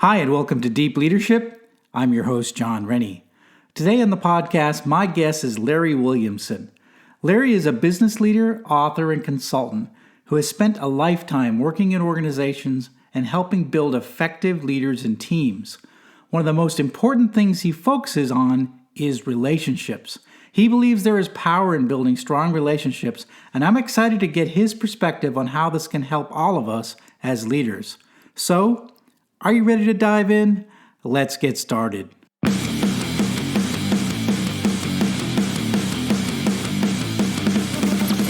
Hi, and welcome to Deep Leadership. I'm your host, John Rennie. Today on the podcast, my guest is Larry Williamson. Larry is a business leader, author, and consultant who has spent a lifetime working in organizations and helping build effective leaders and teams. One of the most important things he focuses on is relationships. He believes there is power in building strong relationships, and I'm excited to get his perspective on how this can help all of us as leaders. So, are you ready to dive in? Let's get started.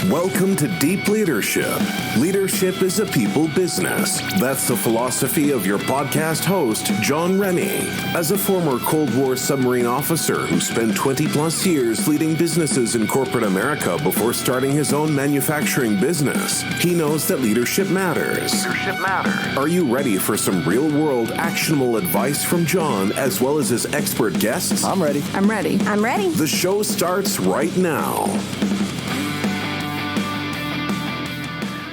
Welcome to Deep Leadership. Leadership is a people business. That's the philosophy of your podcast host, John Rennie. As a former Cold War submarine officer who spent 20 plus years leading businesses in corporate America before starting his own manufacturing business, he knows that leadership matters. Are you ready for some real-world actionable advice from John as well as his expert guests? I'm ready. The show starts right now.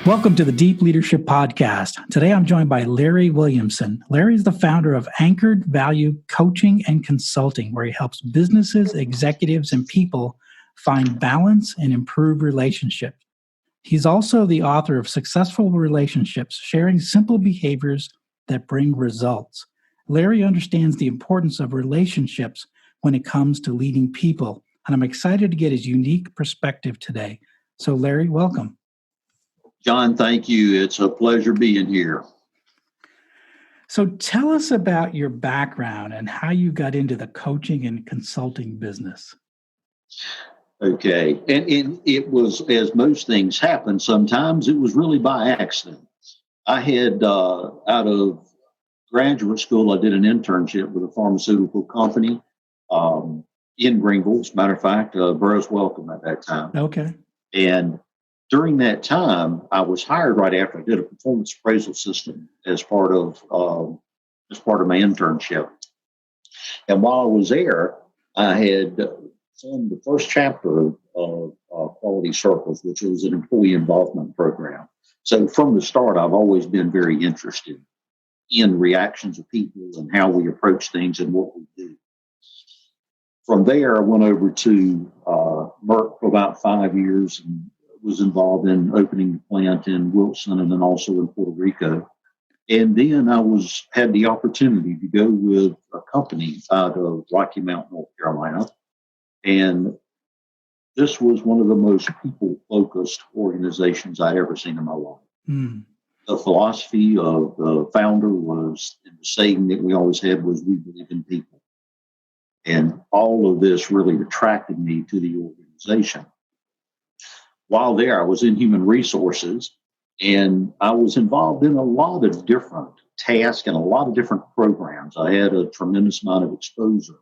Welcome to the Deep Leadership Podcast. Today I'm joined by Larry Williamson. Larry is the founder of Anchored Value Coaching and Consulting, where he helps businesses, executives, and people find balance and improve relationships. He's also the author of Successful Relationships, sharing simple behaviors that bring results. Larry understands the importance of relationships when it comes to leading people, and I'm excited to get his unique perspective today. So Larry, welcome. John, thank you. It's a pleasure being here. So tell us about your background and how you got into the coaching and consulting business. Okay. And it was, as most things happen, sometimes it was really by accident. I had, out of graduate school, I did an internship with a pharmaceutical company in Greenville. As a matter of fact, Burroughs Welcome at that time. Okay. And during that time, I was hired right after I did a performance appraisal system as part of my internship. And while I was there, I had formed the first chapter of Quality Circles, which was an employee involvement program. So from the start, I've always been very interested in reactions of people and how we approach things and what we do. From there, I went over to Merck for about 5 years and was involved in opening the plant in Wilson and then also in Puerto Rico. And then I had the opportunity to go with a company out of Rocky Mount, North Carolina. And this was one of the most people-focused organizations I ever seen in my life. The philosophy of the founder was, and the saying that we always had was, we believe in people. And all of this really attracted me to the organization. While there, I was in human resources, and I was involved in a lot of different tasks and a lot of different programs. I had a tremendous amount of exposure.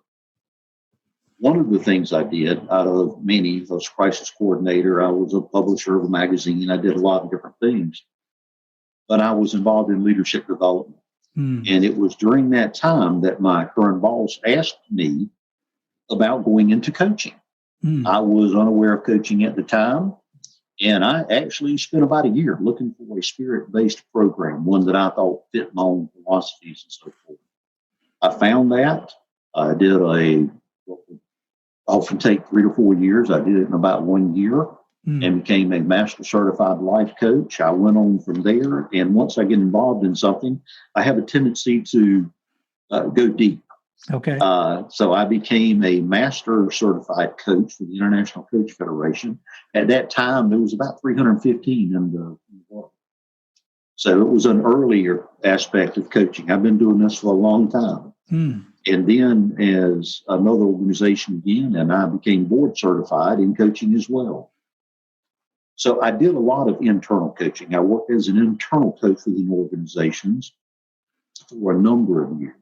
One of the things I did out of many, I was crisis coordinator, I was a publisher of a magazine, I did a lot of different things, but I was involved in leadership development. And it was during that time that my current boss asked me about going into coaching. I was unaware of coaching at the time. And I actually spent about a year looking for a spirit-based program, one that I thought fit my own philosophies and so forth. I found that. I did what would often take 3 to 4 years. I did it in about 1 year and became a master certified life coach. I went on from there. And once I get involved in something, I have a tendency to go deep. Okay. So I became a master certified coach for the International Coach Federation. At that time, there was about 315 in the world. So it was an earlier aspect of coaching. I've been doing this for a long time. And then as another organization again, and I became board certified in coaching as well. So I did a lot of internal coaching. I worked as an internal coach within organizations for a number of years.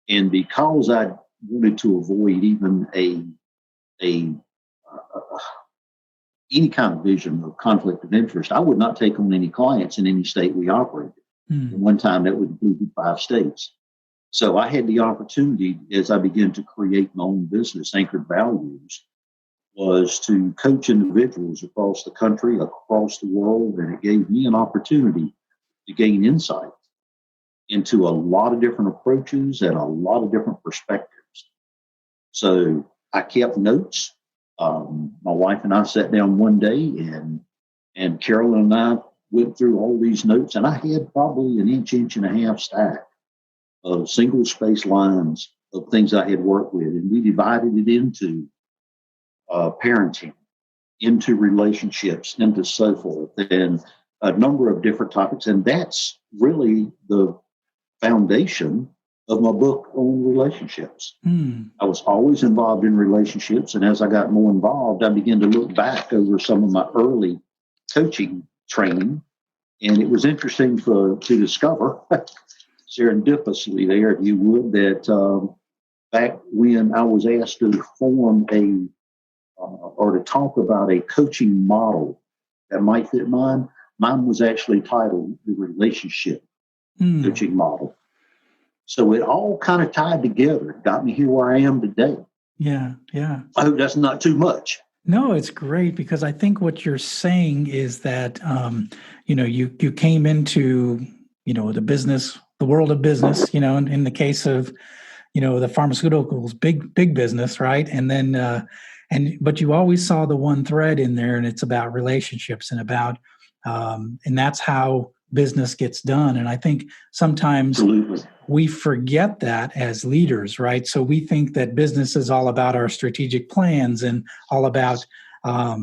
And because I wanted to avoid even any kind of vision of conflict of interest, I would not take on any clients in any state we operated. At one time, that would include 5 states. So I had the opportunity, as I began to create my own business, Anchored Values, was to coach individuals across the country, across the world, and it gave me an opportunity to gain insight into a lot of different approaches and a lot of different perspectives. So I kept notes. My wife and I sat down one day, and Carolyn and I went through all these notes, and I had probably an inch and a half stack of single space lines of things I had worked with, and we divided it into parenting, into relationships, into so forth, and a number of different topics. And that's really the foundation of my book on relationships. I was always involved in relationships, and as I got more involved, I began to look back over some of my early coaching training, and it was interesting to discover, serendipitously there, if you would, that back when I was asked to form or to talk about a coaching model that might fit mine was actually titled the relationship coaching model. So it all kind of tied together, got me here where I am today. Yeah, yeah. I hope that's not too much. No, it's great, because I think what you're saying is that, you came into, the world of business, in the case of, the pharmaceuticals, big business, right? And then, but you always saw the one thread in there, and it's about relationships and about, and that's how business gets done. And I think sometimes Absolutely. we forget that as leaders, right? So we think that business is all about our strategic plans and all about, our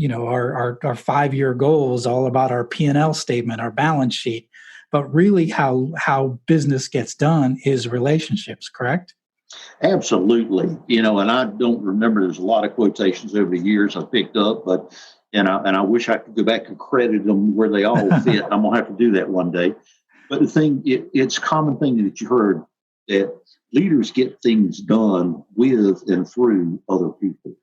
5-year goals, all about our P&L statement, our balance sheet. But really how business gets done is relationships, correct? Absolutely. And I don't remember, there's a lot of quotations over the years I picked up, but and I wish I could go back and credit them where they all fit. I'm gonna have to do that one day. But the thing, it's a common thing that you heard, that leaders get things done with and through other people.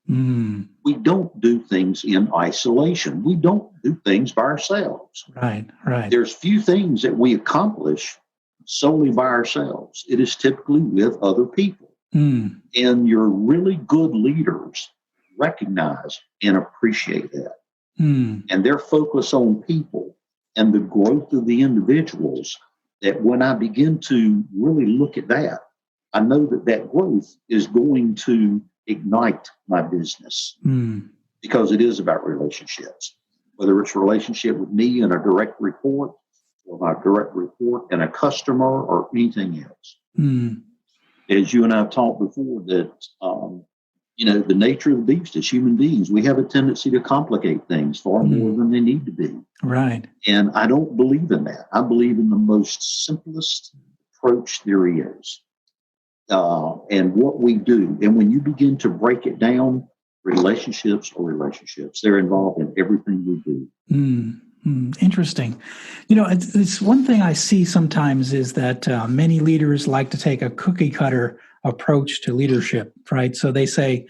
We don't do things in isolation. We don't do things by ourselves. Right. There's few things that we accomplish solely by ourselves. It is typically with other people. And your really good leaders recognize and appreciate that. And their focus on people and the growth of the individuals, that when I begin to really look at that, I know that growth is going to ignite my business, because it is about relationships, whether it's a relationship with me and a direct report, or my direct report and a customer, or anything else. As you and I have talked before, that the nature of the beast is human beings. We have a tendency to complicate things far more than they need to be. Right. And I don't believe in that. I believe in the most simplest approach there is. And what we do. And when you begin to break it down, relationships are relationships. They're involved in everything we do. Interesting. It's one thing I see sometimes is that many leaders like to take a cookie cutter approach to leadership, right? So they say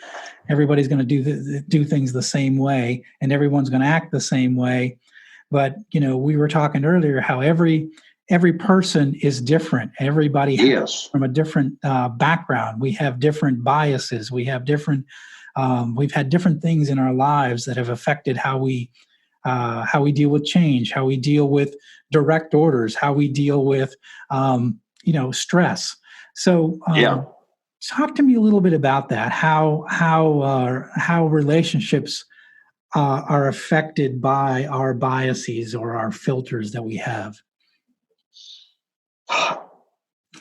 everybody's going to do things the same way, and everyone's going to act the same way. But we were talking earlier how every person is different. Everybody has from a different background. We have different biases. We have different. We've had different things in our lives that have affected how we deal with change, how we deal with direct orders, how we deal with stress. So talk to me a little bit about that. How relationships are affected by our biases or our filters that we have.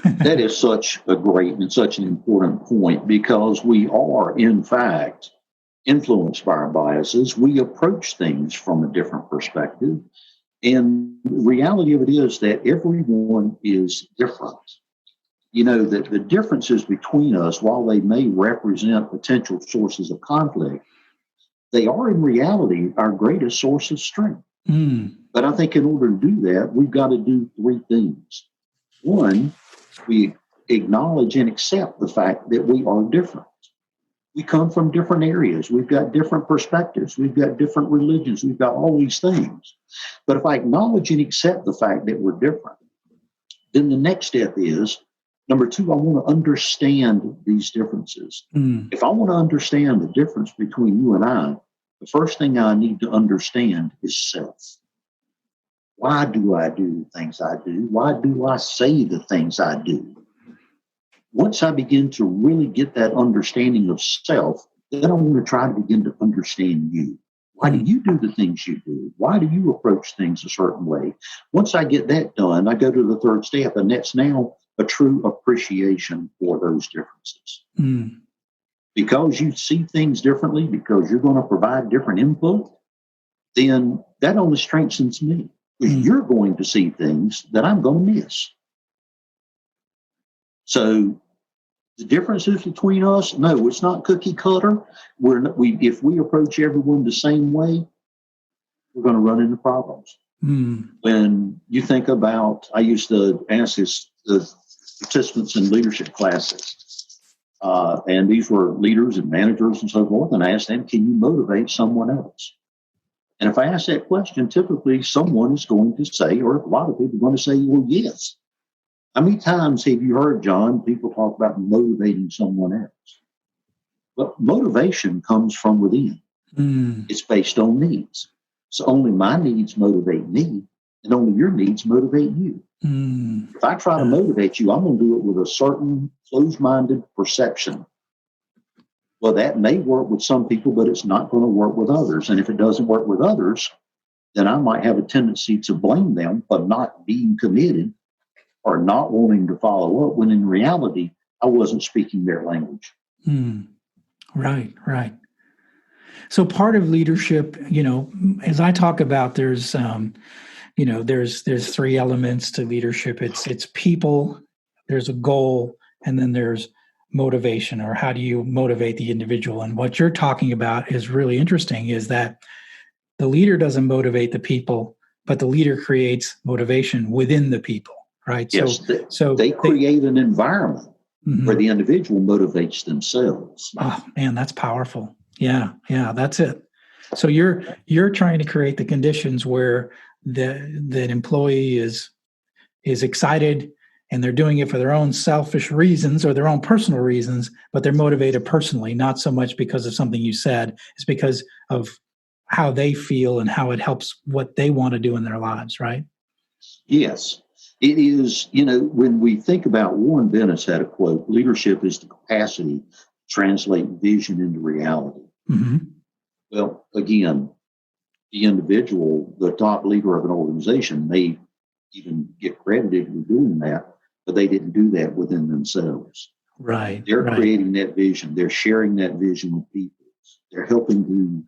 That is such a great and such an important point, because we are, in fact, influenced by our biases. We approach things from a different perspective. And the reality of it is that everyone is different. That the differences between us, while they may represent potential sources of conflict, they are in reality our greatest source of strength. But I think in order to do that, we've got to do three things. One, we acknowledge and accept the fact that we are different. We come from different areas. We've got different perspectives. We've got different religions. We've got all these things. But if I acknowledge and accept the fact that we're different, then the next step is, number two, I want to understand these differences. If I want to understand the difference between you and I, the first thing I need to understand is self. Why do I do the things I do? Why do I say the things I do? Once I begin to really get that understanding of self, then I want to try to begin to understand you. Why do you do the things you do? Why do you approach things a certain way? Once I get that done, I go to the third step, and that's now a true appreciation for those differences. Mm. Because you see things differently, because you're going to provide different input, then that only strengthens me. Because you're going to see things that I'm going to miss. So the differences between us, no, it's not cookie cutter. If we approach everyone the same way, we're going to run into problems. When you think about, I used to ask the participants in leadership classes, and these were leaders and managers and so forth, and I asked them, can you motivate someone else? And if I ask that question, typically someone is going to say, or a lot of people are going to say, well, yes. How many times have you heard, John, people talk about motivating someone else? Well, motivation comes from within. It's based on needs. So only my needs motivate me, and only your needs motivate you. If I try to motivate you, I'm going to do it with a certain closed-minded perception. Well, that may work with some people, but it's not going to work with others. And if it doesn't work with others, then I might have a tendency to blame them for not being committed or not wanting to follow up, when in reality, I wasn't speaking their language. Right. So part of leadership, as I talk about, there's three elements to leadership. It's people, there's a goal, and then there's motivation, or how do you motivate the individual? And what you're talking about is really interesting, is that the leader doesn't motivate the people, but the leader creates motivation within the people, right? Yes, so they create an environment where the individual motivates themselves. Oh man, that's powerful. Yeah, that's it. So you're trying to create the conditions where the employee is excited, and they're doing it for their own selfish reasons or their own personal reasons, but they're motivated personally, not so much because of something you said. It's because of how they feel and how it helps what they want to do in their lives, right? Yes. It is, when we think about, Warren Bennis had a quote, leadership is the capacity to translate vision into reality. Well, again, the individual, the top leader of an organization, may even get credited for doing that, but they didn't do that within themselves. Right. They're creating that vision. They're sharing that vision with people. They're helping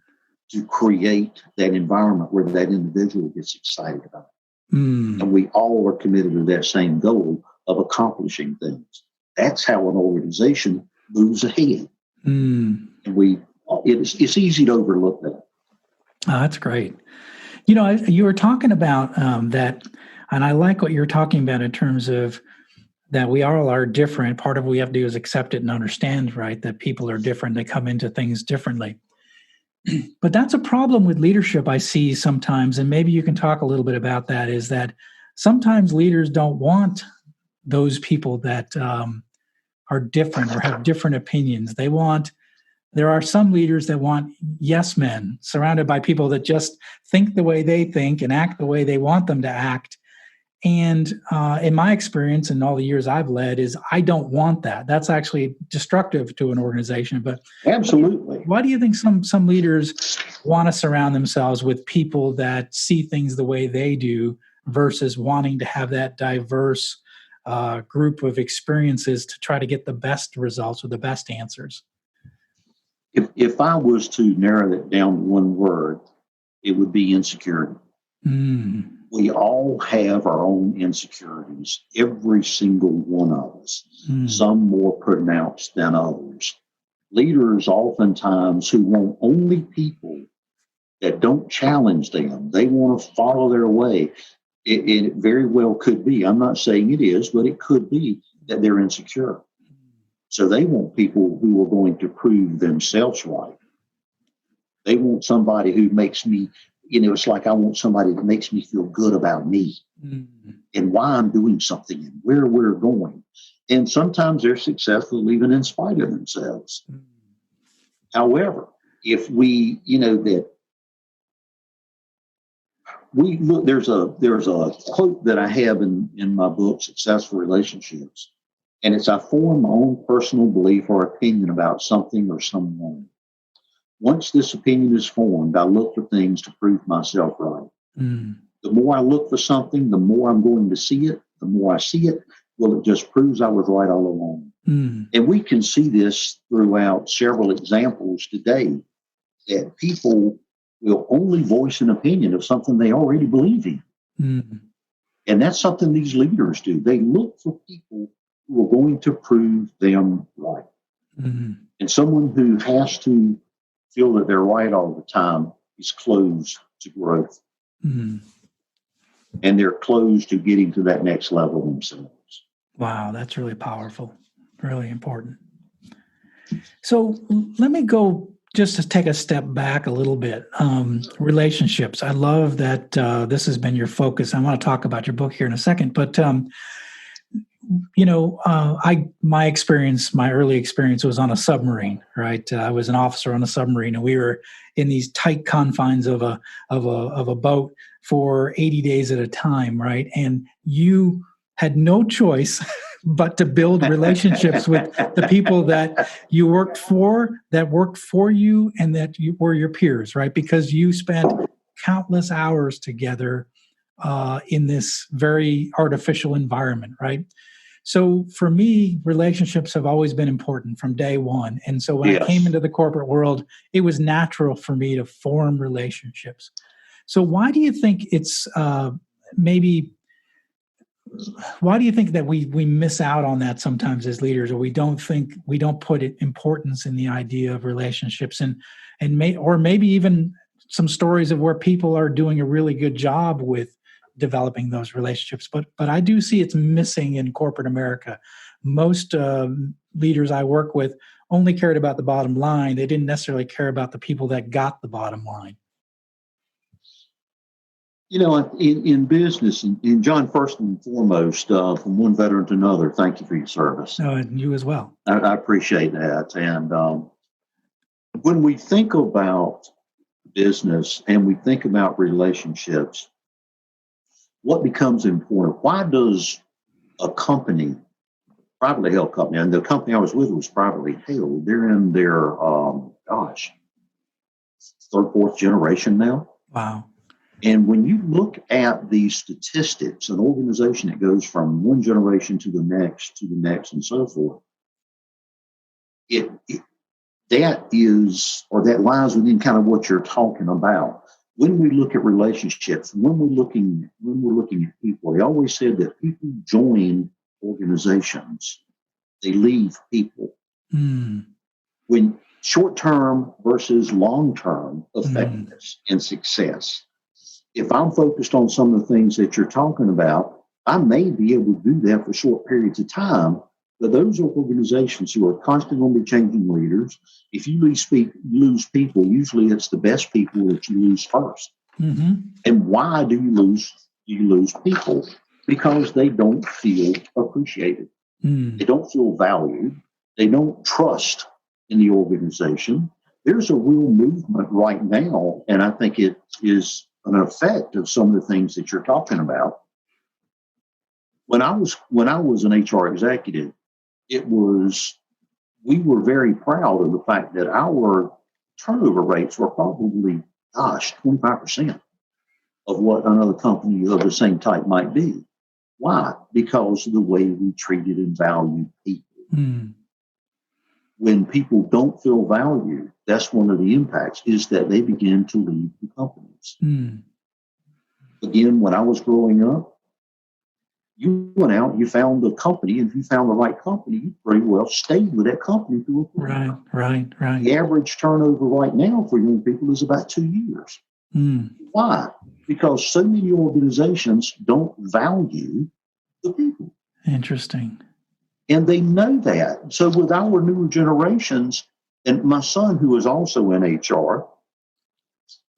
to create that environment where that individual gets excited about it. And we all are committed to that same goal of accomplishing things. That's how an organization moves ahead. And it's easy to overlook that. Oh, that's great. You were talking about that, and I like what you're talking about in terms of that we all are different. Part of what we have to do is accept it and understand, right, that people are different. They come into things differently. But that's a problem with leadership I see sometimes, and maybe you can talk a little bit about that, is that sometimes leaders don't want those people that are different or have different opinions. There are some leaders that want yes men, surrounded by people that just think the way they think and act the way they want them to act. And in my experience and all the years I've led, is I don't want that. That's actually destructive to an organization. But absolutely, why do you think some leaders want to surround themselves with people that see things the way they do versus wanting to have that diverse group of experiences to try to get the best results or the best answers? If I was to narrow it down to one word, it would be insecurity. We all have our own insecurities, every single one of us, some more pronounced than others. Leaders oftentimes who want only people that don't challenge them, they want to follow their way. It very well could be, I'm not saying it is, but it could be that they're insecure. So they want people who are going to prove themselves right. They want somebody who makes me, it's like I want somebody that makes me feel good about me and why I'm doing something and where we're going. And sometimes they're successful even in spite of themselves. However, if we, that we look. There's a quote that I have in my book, Successful Relationships, and it's, I form my own personal belief or opinion about something or someone. Once this opinion is formed, I look for things to prove myself right. The more I look for something, the more I'm going to see it. The more I see it, well, it just proves I was right all along. And we can see this throughout several examples today, that people will only voice an opinion of something they already believe in. And that's something these leaders do. They look for people who are going to prove them right. And someone who has to feel that they're right all the time is closed to growth. And they're closed to getting to that next level themselves. Wow, that's really powerful, really important. So let me go just to take a step back a little bit. Relationships. I love that this has been your focus. I want to talk about your book here in a second, but my early experience was on a submarine, right? I was an officer on a submarine, and we were in these tight confines of a boat for 80 days at a time, right? And you had no choice but to build relationships with the people that you worked for, that worked for you, and that you were your peers, right? Because you spent countless hours together in this very artificial environment, right? So for me, relationships have always been important from day one. And so when I came into the corporate world, it was natural for me to form relationships. So why do you think it's why do you think that we miss out on that sometimes as leaders, or we don't put importance in the idea of relationships, and maybe even some stories of where people are doing a really good job with developing those relationships, but I do see it's missing in corporate America. Most leaders I work with only cared about the bottom line. They didn't necessarily care about the people that got the bottom line. You know, in business, and John, first and foremost, from one veteran to another, thank you for your service. Oh, and you as well. I appreciate that. And when we think about business and we think about relationships, what becomes important? Why does a company, privately held company, and the company I was with was privately held, they're in their, third, fourth generation now. Wow. And when you look at the statistics, an organization that goes from one generation to the next, and so forth, that lies within kind of what you're talking about. When we look at relationships, when we're looking at people, they always said that people join organizations, they leave people. When short-term versus long-term effectiveness and success. If I'm focused on some of the things that you're talking about, I may be able to do that for short periods of time. But those are organizations who are constantly going to be changing leaders. If you lose people, usually it's the best people that you lose first. And why do you lose people? Because they don't feel appreciated. They don't feel valued. They don't trust in the organization. There's a real movement right now, and I think it is an effect of some of the things that you're talking about. When I was an HR executive, we were very proud of the fact that our turnover rates were probably, 25% of what another company of the same type might be. Why? Because of the way we treated and valued people. When people don't feel valued, that's one of the impacts, is that they begin to leave the companies. Again, when I was growing up, you went out, you found a company, and if you found the right company, you pretty well stayed with that company through a period. Right. The average turnover right now for young people is about 2 years. Why? Because so many organizations don't value the people. Interesting. And they know that. So with our newer generations, and my son, who is also in HR,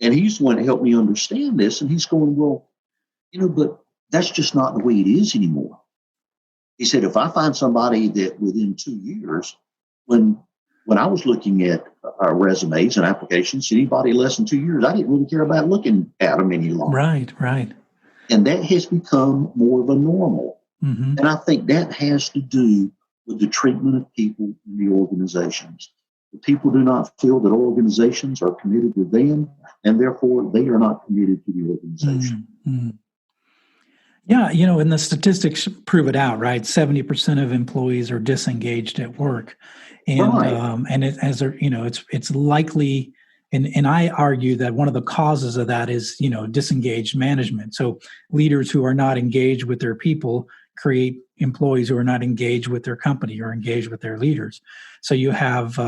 and he's the one to help me understand this, and he's going, well, but that's just not the way it is anymore. He said, if I find somebody that within 2 years, when when I was looking at resumes and applications, anybody less than 2 years, I didn't really care about looking at them any longer. Right. And that has become more of a normal. Mm-hmm. And I think that has to do with the treatment of people in the organizations. The people do not feel that organizations are committed to them, and therefore they are not committed to the organization. Mm-hmm. Yeah, and the statistics prove it out, right? 70% of employees are disengaged at work, and Right. and it's likely, and I argue that one of the causes of that is disengaged management. So leaders who are not engaged with their people create employees who are not engaged with their company or engaged with their leaders. So you have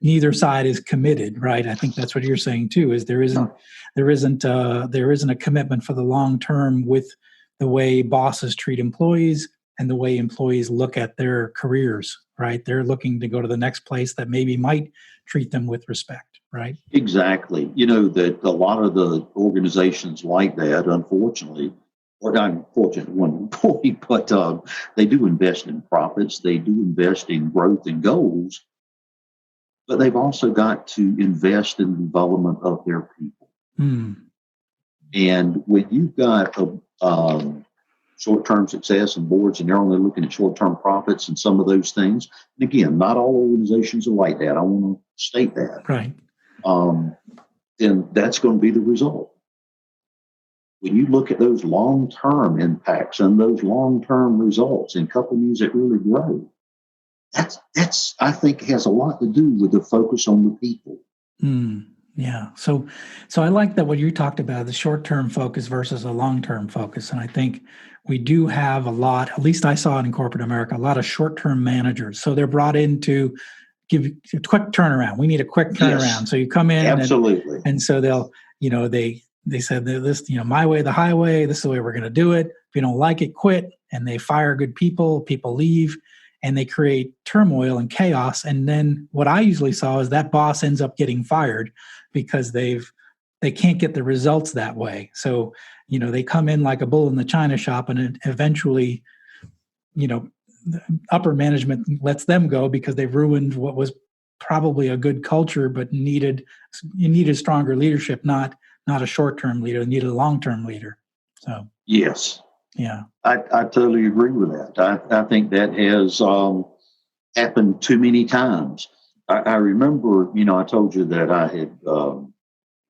neither side is committed, right? I think that's what you're saying too. Is there isn't a commitment for the long term with the way bosses treat employees and the way employees look at their careers, right? They're looking to go to the next place that maybe might treat them with respect, right? Exactly. That a lot of the organizations like that, unfortunately, or not unfortunately, one point, but they do invest in profits. They do invest in growth and goals, but they've also got to invest in the development of their people. Hmm. And when you've got short-term success and boards, and they're only looking at short-term profits and some of those things, and again, not all organizations are like that. I want to state that. Right. Then that's going to be the result. When you look at those long-term impacts and those long-term results in companies that really grow, that's I think has a lot to do with the focus on the people. Yeah. So I like that what you talked about, the short-term focus versus a long-term focus. And I think we do have a lot, at least I saw it in corporate America, a lot of short-term managers. So they're brought in to give a quick turnaround. We need a quick turnaround. Yes, so you come in absolutely. And so they'll, they said this, my way, the highway, this is the way we're going to do it. If you don't like it, quit. And they fire good people leave, and they create turmoil and chaos. And then what I usually saw is that boss ends up getting fired because they can't get the results that way. So, they come in like a bull in the china shop, and it eventually, upper management lets them go because they've ruined what was probably a good culture, but you needed stronger leadership, not a short-term leader, you needed a long-term leader. So, yes. Yeah. I totally agree with that. I think that has happened too many times. I remember, I told you that I had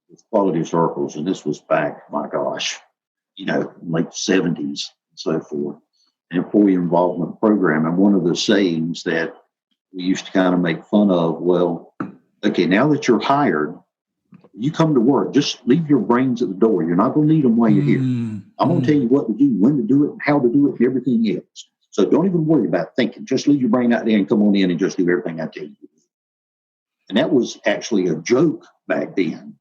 with quality circles, and this was back, my gosh, late 70s and so forth, an employee involvement program. And one of the sayings that we used to kind of make fun of, well, okay, now that you're hired, you come to work, just leave your brains at the door. You're not going to need them while you're here. I'm going to tell you what to do, when to do it, how to do it, and everything else. So don't even worry about thinking. Just leave your brain out there and come on in and just do everything I tell you to do. And that was actually a joke back then,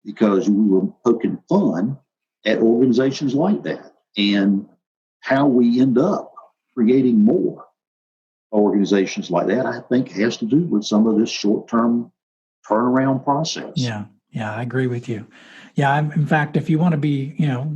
because we were poking fun at organizations like that. And how we end up creating more organizations like that, I think, has to do with some of this short-term turnaround process. Yeah, I agree with you. Yeah, in fact, if you want to be,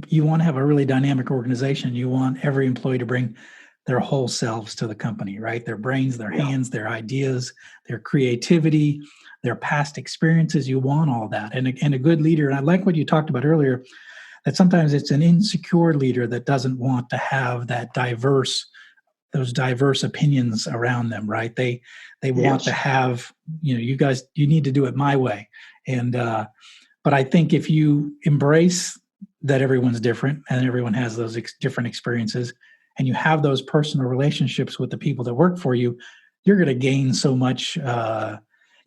you want to have a really dynamic organization, you want every employee to bring their whole selves to the company, right? Their brains, their hands, their ideas, their creativity, their past experiences. You want all that. And a good leader, and I like what you talked about earlier, that sometimes it's an insecure leader that doesn't want to have those diverse opinions around them, right? They want to have, you guys, you need to do it my way. And, but I think if you embrace that everyone's different and everyone has those different experiences, and you have those personal relationships with the people that work for you, you're going to gain so much. I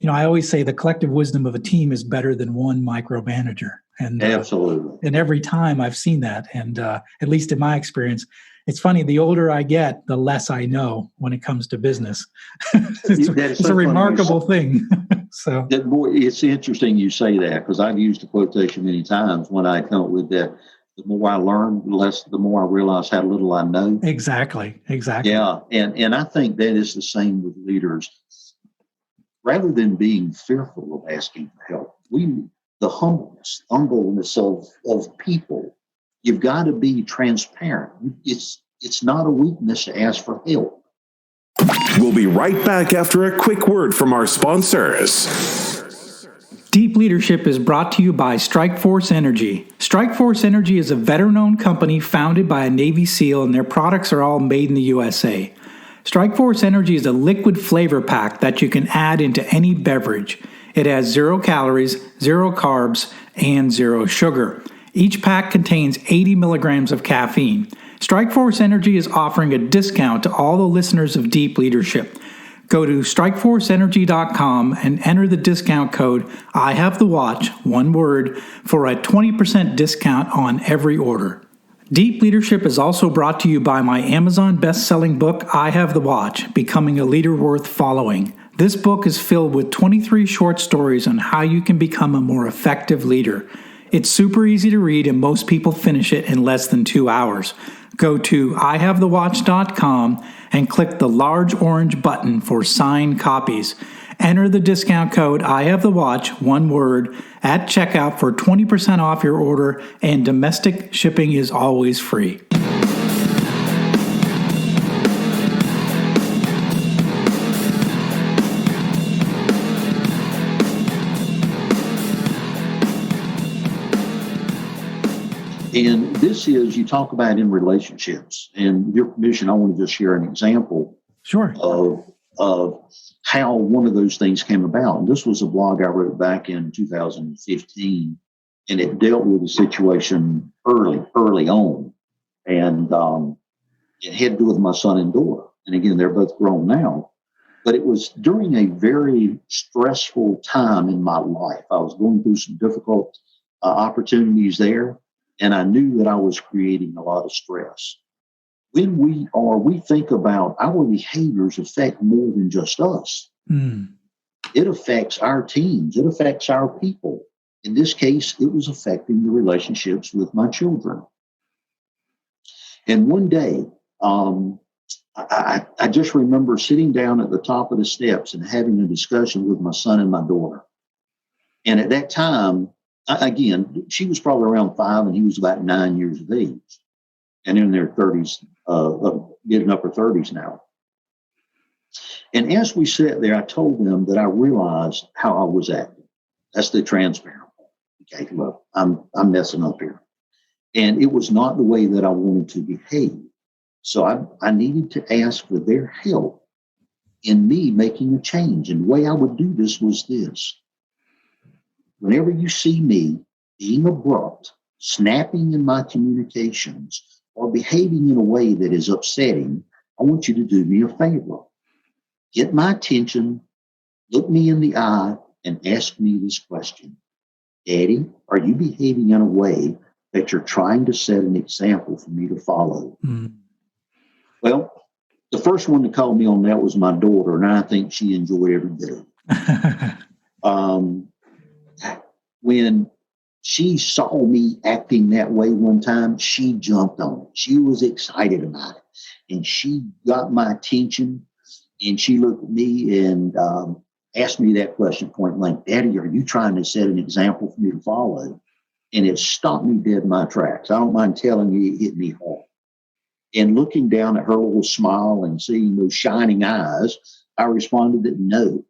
always say the collective wisdom of a team is better than one micromanager. And absolutely. And every time I've seen that, and at least in my experience, it's funny, the older I get, the less I know when it comes to business. It's a remarkable thing. So it's interesting you say that, because I've used the quotation many times when I come up with that. The more I learn, the more I realize how little I know. Exactly. Yeah, and I think that is the same with leaders. Rather than being fearful of asking for help, the humbleness of people, you've got to be transparent. It's not a weakness to ask for help. We'll be right back after a quick word from our sponsors. Deep Leadership is brought to you by Strikeforce Energy. Strikeforce Energy is a veteran-owned company founded by a Navy SEAL, and their products are all made in the USA. Strikeforce Energy is a liquid flavor pack that you can add into any beverage. It has 0 calories, 0 carbs, and 0 sugar. Each pack contains 80 milligrams of caffeine. Strikeforce Energy is offering a discount to all the listeners of Deep Leadership. Go to strikeforceenergy.com and enter the discount code I Have the Watch, one word, for a 20% discount on every order. Deep Leadership is also brought to you by my Amazon best-selling book, I Have the Watch, Becoming a Leader Worth Following. This book is filled with 23 short stories on how you can become a more effective leader. It's super easy to read, and most people finish it in less than 2 hours. Go to ihavethewatch.com and click the large orange button for signed copies. Enter the discount code I Have the Watch, one word, at checkout for 20% off your order, and domestic shipping is always free. And this is, you talk about in relationships, and with your permission, I want to just share an example Sure. of how one of those things came about. And this was a blog I wrote back in 2015, and it dealt with a situation early on. And it had to do with my son and daughter. And again, they're both grown now. But it was during a very stressful time in my life. I was going through some difficult opportunities there. And I knew that I was creating a lot of stress. When we think about our behaviors affect more than just us. It affects our teams. It affects our people. In this case, it was affecting the relationships with my children. And one day, I just remember sitting down at the top of the steps and having a discussion with my son and my daughter. And at that time, again, she was probably around 5 and he was about 9 years of age and in their 30s, getting upper 30s now. And as we sat there, I told them that I realized how I was acting. That's the transparent part. Okay, look, I'm messing up here. And it was not the way that I wanted to behave. So I needed to ask for their help in me making a change. And the way I would do this was this. Whenever you see me being abrupt, snapping in my communications, or behaving in a way that is upsetting, I want you to do me a favor. Get my attention, look me in the eye, and ask me this question. Daddy, are you behaving in a way that you're trying to set an example for me to follow? Well, the first one to call me on that was my daughter, and I think she enjoyed every bit of it. When she saw me acting that way one time, she jumped on it. She was excited about it. And she got my attention, and she looked at me and asked me that question point blank. Daddy, are you trying to set an example for me to follow? And it stopped me dead in my tracks. I don't mind telling you, it hit me hard. And looking down at her little smile and seeing those shining eyes, I responded that no,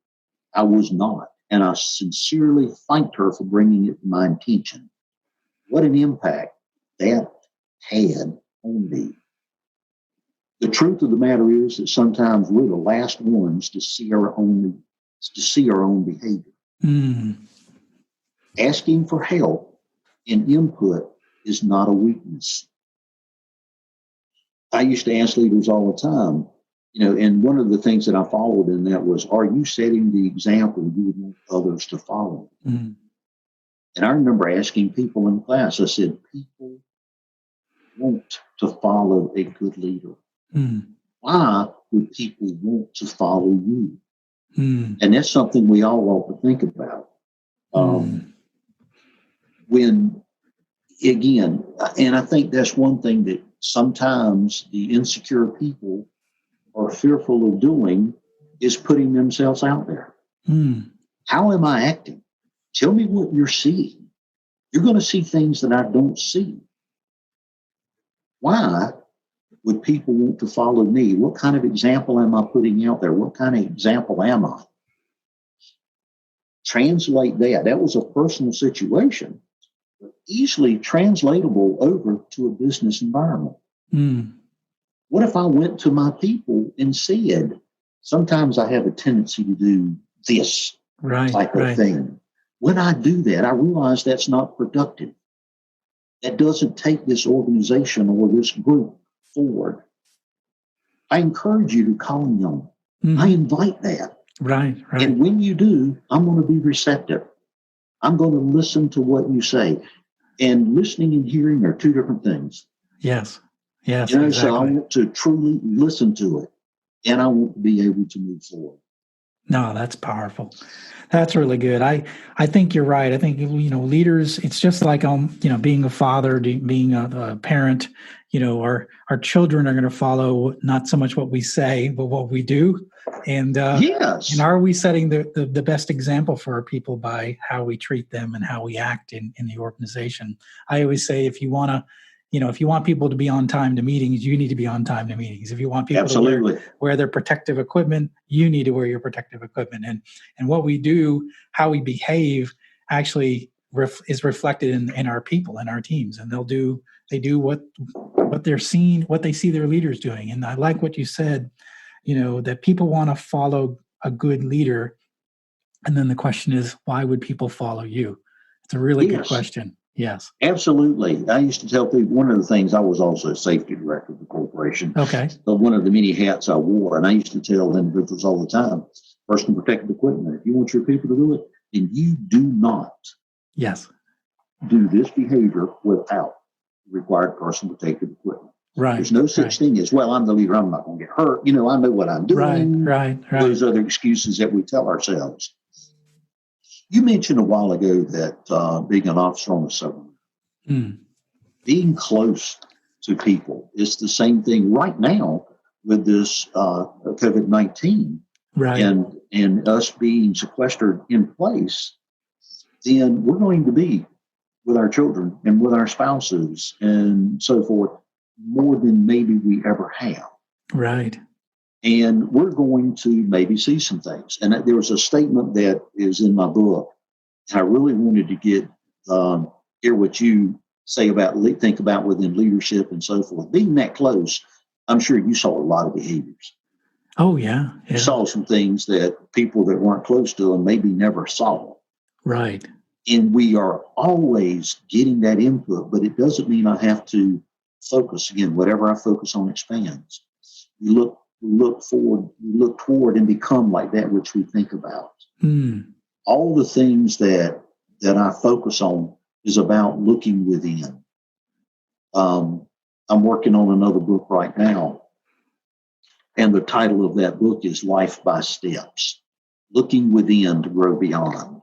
I was not. And I sincerely thanked her for bringing it to my attention. What an impact that had on me. The truth of the matter is that sometimes we're the last ones to see our own behavior. Asking for help and input is not a weakness. I used to ask leaders all the time, and one of the things that I followed in that was, are you setting the example you would want others to follow? And I remember asking people in class, I said, people want to follow a good leader. Why would people want to follow you? And that's something we all ought to think about. When, again, and I think that's one thing that sometimes the insecure people are fearful of doing is putting themselves out there. How am I acting? Tell me what you're seeing. You're going to see things that I don't see. Why Would people want to follow me? What kind of example am I putting out there? What kind of example am I? Translate that. That was a personal situation, but easily translatable over to a business environment. What if I went to my people and said, sometimes I have a tendency to do this type of thing. When I do that, I realize that's not productive. That doesn't take this organization or this group forward. I encourage you to call me on it. I invite that. Right. And when you do, I'm going to be receptive. I'm going to listen to what you say. And listening and hearing are two different things. Yes, exactly. So I want to truly listen to it, and I want to be able to move forward. No, that's powerful. That's really good. I think you're right. I think, leaders, it's just like, being a father, being a parent, our children are going to follow not so much what we say, but what we do. And, yes. And are we setting the best example for our people by how we treat them and how we act in the organization? I always say, if you want people to be on time to meetings, you need to be on time to meetings. If you want people to wear their protective equipment, you need to wear your protective equipment. And what we do, how we behave, actually is reflected in our people and our teams. And they do what they're seeing, what they see their leaders doing. And I like what you said, that people want to follow a good leader. And then the question is, why would people follow you? It's a really good question. Yes. Absolutely. I used to tell people, one of the things, I was also a safety director of the corporation. Okay. But one of the many hats I wore, and I used to tell individuals all the time, personal protective equipment, if you want your people to do it, then you do not do this behavior without required personal protective equipment. Right. There's no such thing as, well, I'm the leader, I'm not going to get hurt. I know what I'm doing. Right. Those other excuses that we tell ourselves. You mentioned a while ago that being an officer on a submarine, being close to people is the same thing right now with this COVID-19 and us being sequestered in place. Then we're going to be with our children and with our spouses and so forth more than maybe we ever have. Right. And we're going to maybe see some things. And there was a statement that is in my book, and I really wanted to hear what you say think about within leadership and so forth. Being that close, I'm sure you saw a lot of behaviors. Oh, yeah. You saw some things that people that weren't close to them maybe never saw. Right. And we are always getting that input, but it doesn't mean I have to focus. Again, whatever I focus on expands. You look toward and become like that which we think about. All the things that I focus on is about looking within. I'm working on another book right now, and the title of that book is Life by Steps, Looking Within to Grow Beyond.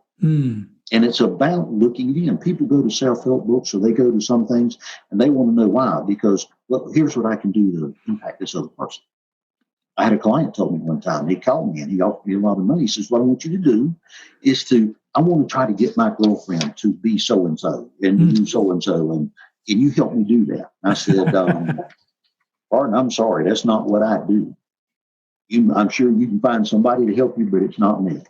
And it's about looking in. People go to self-help books, or they go to some things, and they want to know why. Because, well, here's what I can do to impact this other person. I had a client tell me one time, he called me and he offered me a lot of money. He says, what I want you to do is I want to try to get my girlfriend to be so-and-so and do so-and-so. And can you help me do that? I said, pardon, I'm sorry. That's not what I do. I'm sure you can find somebody to help you, but it's not me.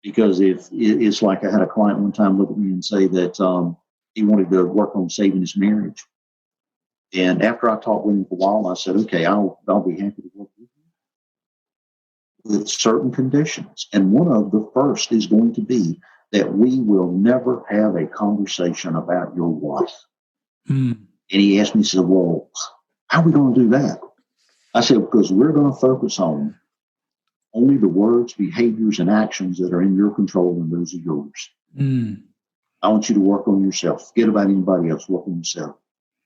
Because it's like I had a client one time look at me and say that he wanted to work on saving his marriage. And after I talked with him for a while, I said, okay, I'll be happy to work with you with certain conditions. And one of the first is going to be that we will never have a conversation about your wife. And he asked me, he said, well, how are we going to do that? I said, because we're going to focus on only the words, behaviors, and actions that are in your control, and those are yours. I want you to work on yourself. Forget about anybody else. Work on yourself.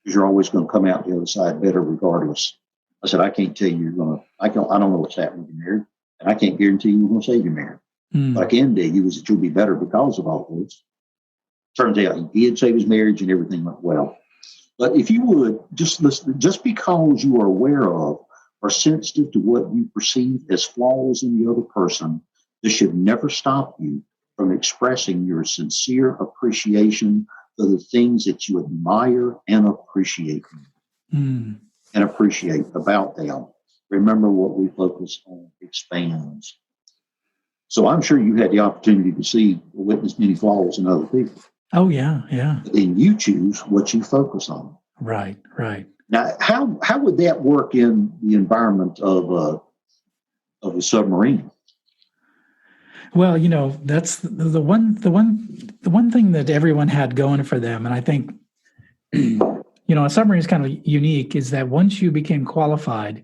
Because you're always going to come out the other side better regardless. I said, I can't tell you I don't know what's happening when you're married, and I can't guarantee you're going to save your marriage. What I can tell you is that you'll be better because of all this. Turns out he did save his marriage and everything went well. But if you would, just listen, just because you are aware of or sensitive to what you perceive as flaws in the other person, this should never stop you from expressing your sincere appreciation for the things that you admire and appreciate. And and appreciate about them. Remember, what we focus on expands. So I'm sure you had the opportunity to see or witness many flaws in other people. Oh, yeah, yeah. But then you choose what you focus on. Right, right. Now, how would that work in the environment of a submarine? Well, that's the one thing that everyone had going for them, and I think a submarine is kind of unique, is that once you became qualified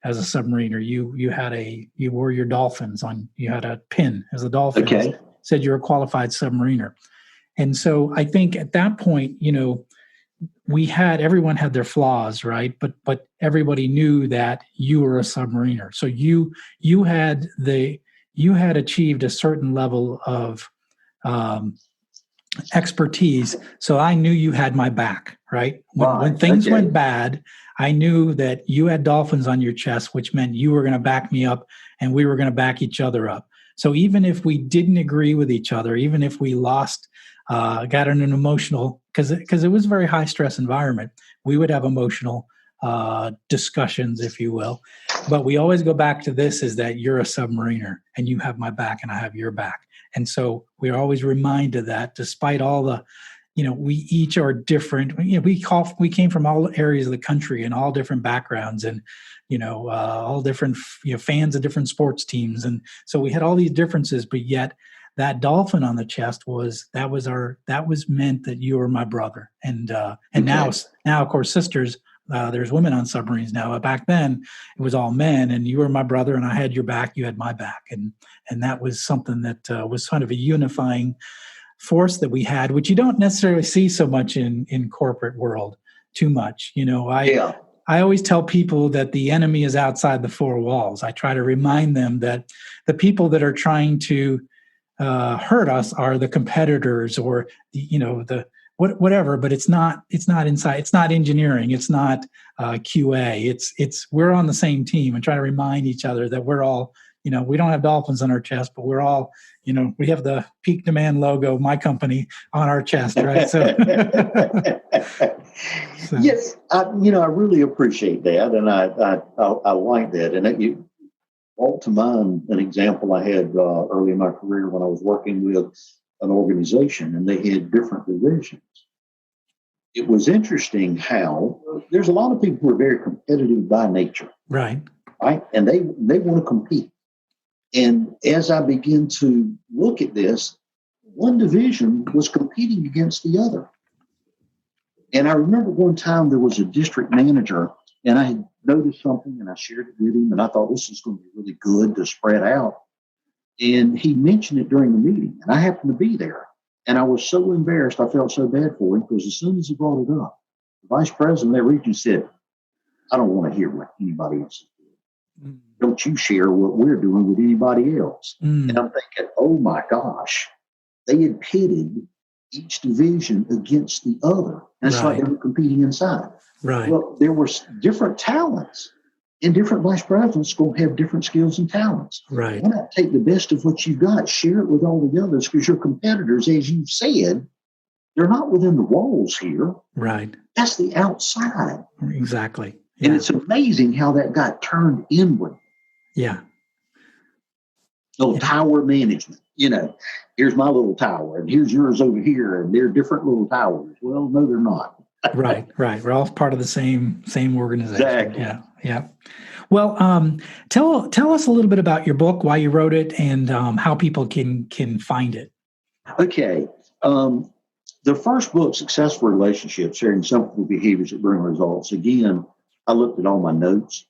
as a submariner, you wore your dolphins on, you had a pin as a dolphin. Okay. Said you're a qualified submariner. And so I think at that point, everyone had their flaws, right? But everybody knew that you were a submariner. So you had achieved a certain level of expertise. So I knew you had my back, right? When things went bad, I knew that you had dolphins on your chest, which meant you were going to back me up and we were going to back each other up. So even if we didn't agree with each other, even if we lost, got in an emotional, because it was a very high stress environment, we would have emotional discussions, if you will. But we always go back to this, is that you're a submariner and you have my back and I have your back. And so we're always reminded that, despite all the, we each are different. We came from all areas of the country and all different backgrounds, and all different fans of different sports teams, and so we had all these differences. But yet, that dolphin on the chest was meant that you were my brother. And now of course, sisters. There's women on submarines now. But back then, it was all men, and you were my brother, and I had your back, you had my back, and that was something that was kind of a unifying force that we had, which you don't necessarily see so much in corporate world too much. I always tell people that the enemy is outside the four walls. I try to remind them that the people that are trying to hurt us are the competitors, or whatever, but it's not inside. It's not engineering. It's not QA. It's we're on the same team, and try to remind each other that we're all, we don't have dolphins on our chest, but we're all, we have the Peak Demand logo, my company, on our chest, right? So, yes, I really appreciate that, and I like that, and you brought to mind an example I had early in my career when I was working with an organization, and they had different divisions. It was interesting how there's a lot of people who are very competitive by nature, right, and they want to compete. And as I begin to look at this, one division was competing against the other. And I remember one time there was a district manager, and I had noticed something, and I shared it with him, and I thought this is going to be really good to spread out. And he mentioned it during the meeting, and I happened to be there. And I was so embarrassed, I felt so bad for him, because as soon as he brought it up, the vice president of that region said, I don't want to hear what anybody else is doing. Mm. Don't you share what we're doing with anybody else. Mm. And I'm thinking, oh my gosh, they had pitted each division against the other. And it's like they were competing inside. Right. Well, there were different talents. And different vice presidents going to have different skills and talents. Right. Why not take the best of what you've got, share it with all the others, because your competitors, as you said, they're not within the walls here. Right. That's the outside. Exactly. Yeah. And it's amazing how that got turned inward. Yeah. Tower management. Here's my little tower, and here's yours over here, and they're different little towers. Well, no, they're not. Right. We're all part of the same organization. Exactly. Yeah. Well, tell us a little bit about your book, why you wrote it, and how people can find it. Okay. The first book, Successful Relationships, Sharing Simple Behaviors That Bring Results. Again, I looked at all my notes,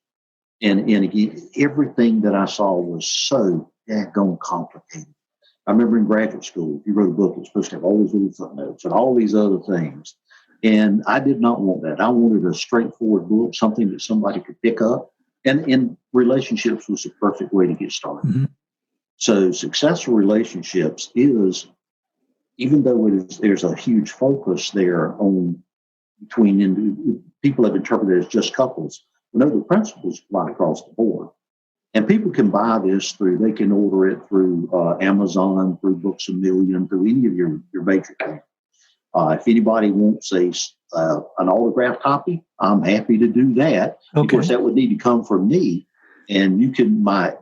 and again, everything that I saw was so daggone complicated. I remember in graduate school, if you wrote a book, it's supposed to have all these little footnotes and all these other things. And I did not want that. I wanted a straightforward book, something that somebody could pick up. And relationships was the perfect way to get started. Mm-hmm. So Successful Relationships is, even though there's a huge focus there on between people have interpreted it as just couples, the principles apply across the board. And people can buy this they can order it through Amazon, through Books A Million, through any of your major things. If anybody wants an autographed copy, I'm happy to do that. Okay. Of course, that would need to come from me. And my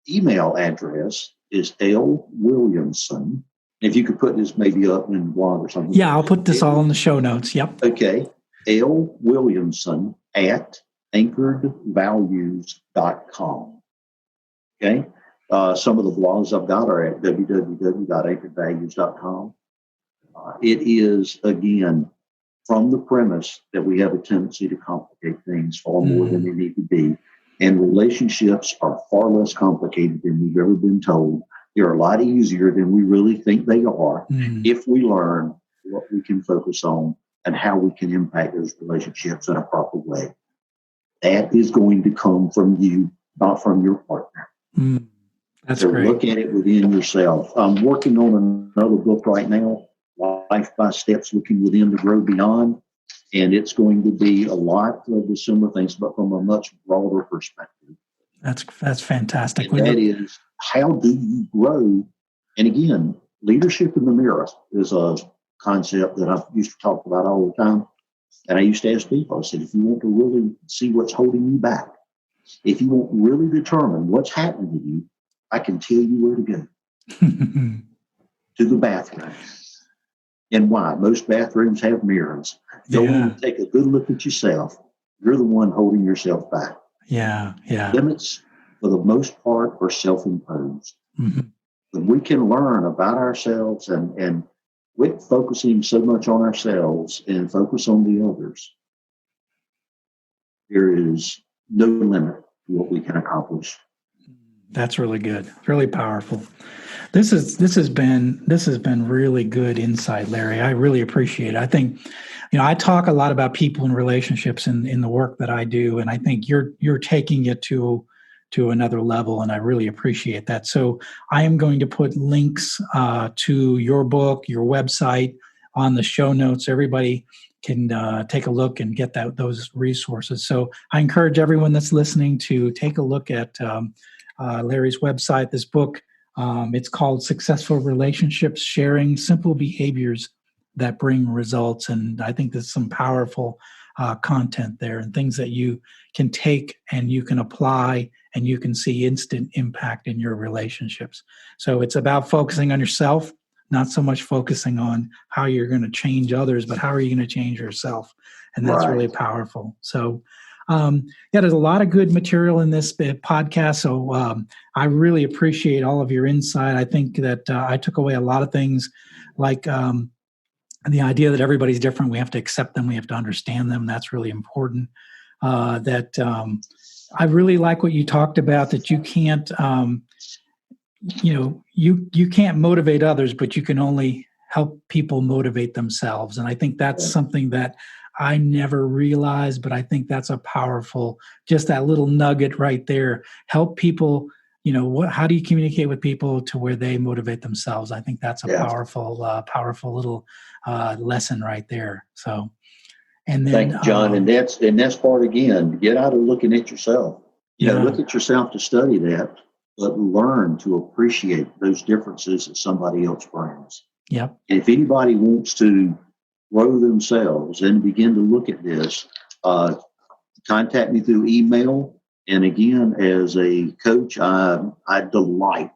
email address is L. Williamson. If you could put this maybe up in the blog or something. Yeah, I'll put this all in the show notes. Yep. Okay. L. Williamson at anchoredvalues.com. Okay. Some of the blogs I've got are at www.anchoredvalues.com. It is, again, from the premise that we have a tendency to complicate things far more than they need to be. And relationships are far less complicated than we've ever been told. They're a lot easier than we really think they are if we learn what we can focus on and how we can impact those relationships in a proper way. That is going to come from you, not from your partner. That's so great. Look at it within yourself. I'm working on another book right now, Life by Steps, Looking Within to Grow Beyond. And it's going to be a lot of the similar things, but from a much broader perspective. That's fantastic. And that is, how do you grow? And again, leadership in the mirror is a concept that I used to talk about all the time. And I used to ask people, I said, if you want to really see what's holding you back, if you want to really determine what's happening to you, I can tell you where to go. To the bathroom. And why? Most bathrooms have mirrors. Go and take a good look at yourself. You're the one holding yourself back. Yeah. Limits, for the most part, are self-imposed. When we can learn about ourselves and quit focusing so much on ourselves and focus on the others, there is no limit to what we can accomplish. That's really good. Really powerful. This has been really good insight, Larry. I really appreciate it. I think, I talk a lot about people and relationships in the work that I do, and I think you're taking it to another level, and I really appreciate that. So I am going to put links to your book, your website on the show notes. Everybody can take a look and get those resources. So I encourage everyone that's listening to take a look at Larry's website, this book. It's called Successful Relationships, Sharing Simple Behaviors That Bring Results. And I think there's some powerful content there and things that you can take and you can apply and you can see instant impact in your relationships. So it's about focusing on yourself, not so much focusing on how you're going to change others, but how are you going to change yourself? And that's really powerful. So there's a lot of good material in this podcast. So I really appreciate all of your insight. I think that I took away a lot of things like the idea that everybody's different. We have to accept them. We have to understand them. That's really important. I really like what you talked about, that you can't, you can't motivate others, but you can only help people motivate themselves. And I think that's something that I never realized, but I think that's a powerful, just that little nugget right there. Help people, how do you communicate with people to where they motivate themselves? I think that's a powerful little lesson right there. So, and then thank you, John. And that's part, again, get out of looking at yourself. Look at yourself to study that, but learn to appreciate those differences that somebody else brings. Yep. And if anybody wants to grow themselves and begin to look at this, contact me through email. And again, as a coach, I delight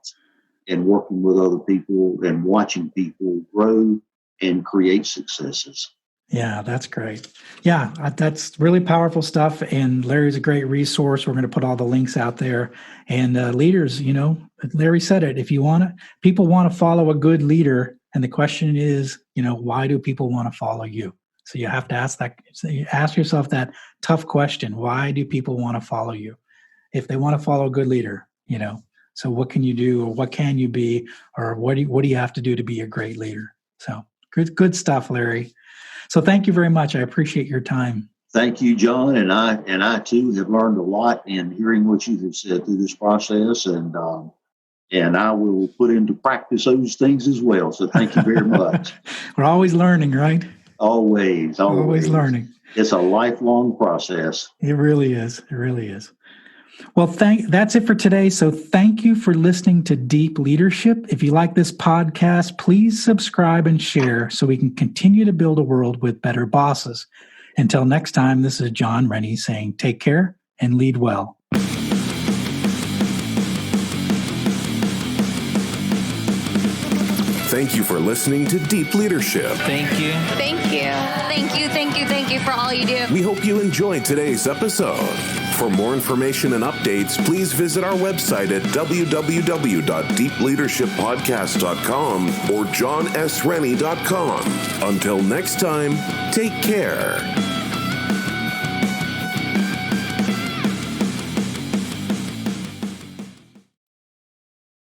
in working with other people and watching people grow and create successes. Yeah, that's great. Yeah, that's really powerful stuff. And Larry's a great resource. We're going to put all the links out there. And leaders, Larry said it. If you want to, people want to follow a good leader. And the question is, why do people want to follow you? So you have to ask yourself that tough question. Why do people want to follow you? If they want to follow a good leader, so what can you do, or what can you be, or what do you have to do to be a great leader? So good stuff, Larry. So thank you very much. I appreciate your time. Thank you, John. And I too have learned a lot in hearing what you have said through this process. And I will put into practice those things as well. So thank you very much. We're always learning, right? Always learning. It's a lifelong process. It really is. It really is. Well, that's it for today. So thank you for listening to Deep Leadership. If you like this podcast, please subscribe and share so we can continue to build a world with better bosses. Until next time, this is John Rennie saying take care and lead well. Thank you for listening to Deep Leadership. Thank you. Thank you. Thank you, thank you, thank you for all you do. We hope you enjoyed today's episode. For more information and updates, please visit our website at www.deepleadershippodcast.com or johnsrennie.com. Until next time, take care.